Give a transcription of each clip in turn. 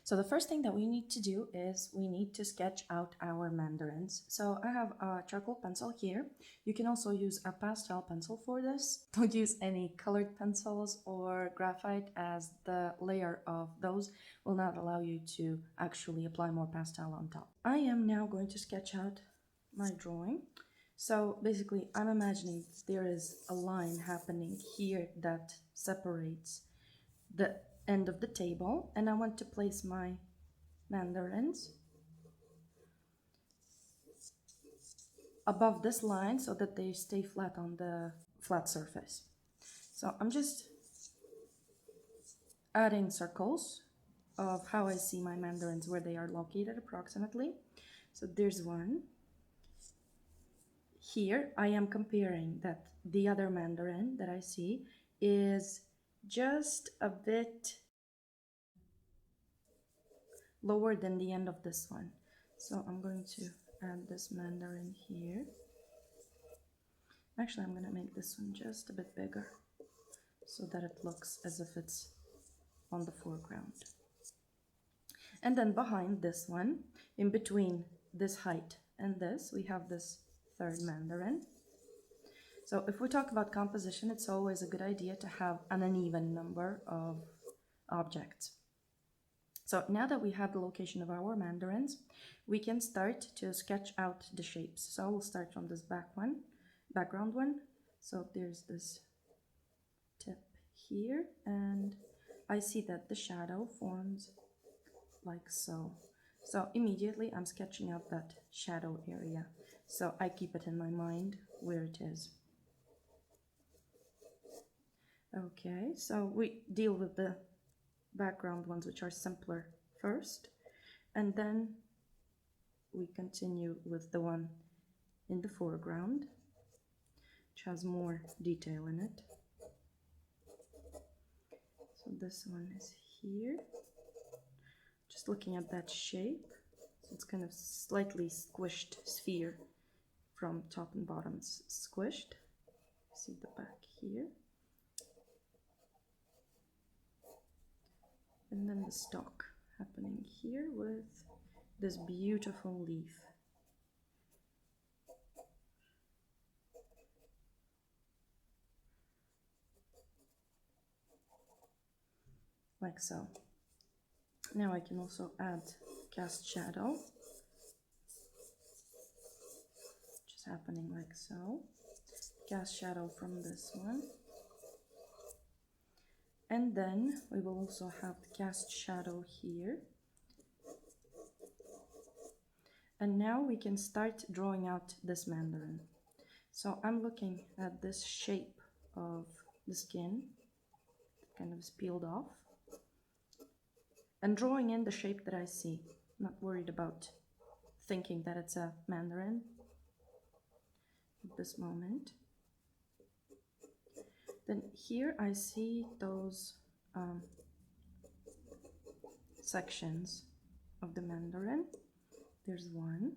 So the first thing that we need to do is we need to sketch out our mandarins. So I have a charcoal pencil here. You can also use a pastel pencil for this. Don't use any colored pencils or graphite, as the layer of those will not allow you to actually apply more pastel on top. I am now going to sketch out my drawing. So basically I'm imagining there is a line happening here that separates the end of the table, and I want to place my mandarins above this line so that they stay flat on the flat surface. So I'm just adding circles of how I see my mandarins, where they are located approximately. So there's one. Here I am comparing that the other mandarin that I see is just a bit lower than the end of this one. So I'm going to add this mandarin here. Actually, I'm going to make this one just a bit bigger so that it looks as if it's on the foreground. And then behind this one, in between this height and this, we have this third mandarin. So if we talk about composition, it's always a good idea to have an uneven number of objects. So now that we have the location of our mandarins, we can start to sketch out the shapes. So we'll start from this background one. So there's this tip here, and I see that the shadow forms like so. So immediately I'm sketching out that shadow area. So I keep it in my mind where it is. Okay, so we deal with the background ones, which are simpler first, and then we continue with the one in the foreground, which has more detail in it. So this one is here. Just looking at that shape, so it's kind of slightly squished sphere from top and bottom, squished. See the back here. And then the stalk happening here with this beautiful leaf. Like so. Now I can also add cast shadow, which is happening like so. Cast shadow from this one. And then we will also have the cast shadow here. And now we can start drawing out this mandarin. So I'm looking at this shape of the skin, kind of is peeled off, and drawing in the shape that I see. Not worried about thinking that it's a mandarin at this moment. Then here I see those sections of the mandarin. There's one,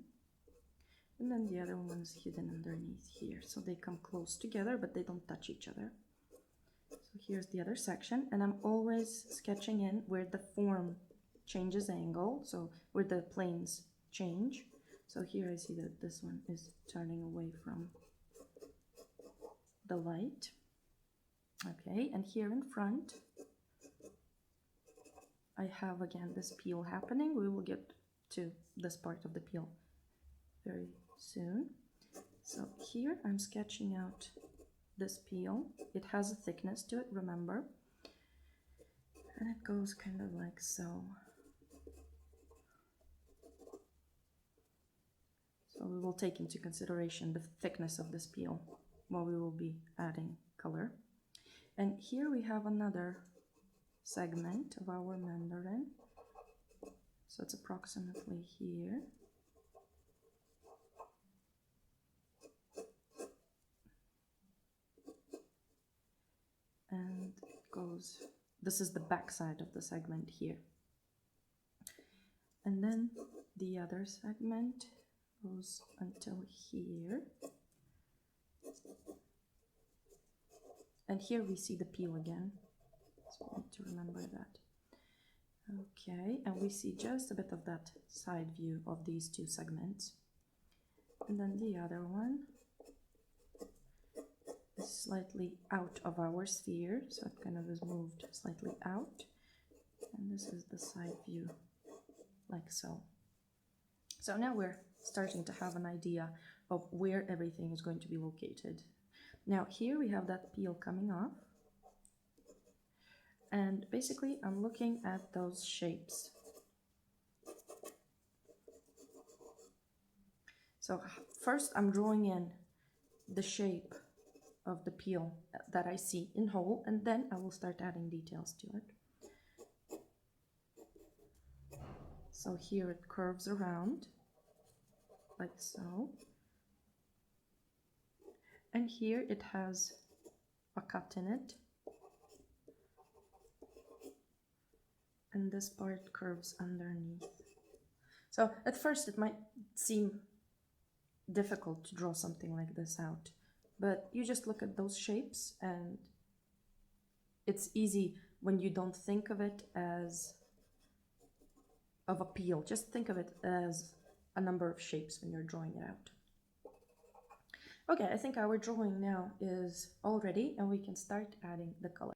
and then the other one's hidden underneath here. So they come close together, but they don't touch each other. So here's the other section, and I'm always sketching in where the form changes angle, so where the planes change. So here I see that this one is turning away from the light. Okay, and here in front, I have again this peel happening. We will get to this part of the peel very soon. So here I'm sketching out this peel. It has a thickness to it, remember, and it goes kind of like so. So we will take into consideration the thickness of this peel while we will be adding color. And here we have another segment of our mandarin. So it's approximately here. And it goes, this is the back side of the segment here. And then the other segment goes until here. And here we see the peel again. So we need to remember that. Okay, and we see just a bit of that side view of these two segments. And then the other one is slightly out of our sphere, so it kind of is moved slightly out. And this is the side view, like so. So now we're starting to have an idea of where everything is going to be located. Now here we have that peel coming off. And basically I'm looking at those shapes. So first I'm drawing in the shape of the peel that I see in whole, and then I will start adding details to it. So here it curves around, like so. And here it has a cut in it. And this part curves underneath. So at first it might seem difficult to draw something like this out, but you just look at those shapes and it's easy when you don't think of it as of a peel. Just think of it as a number of shapes when you're drawing it out. Okay, I think our drawing now is all ready and we can start adding the color.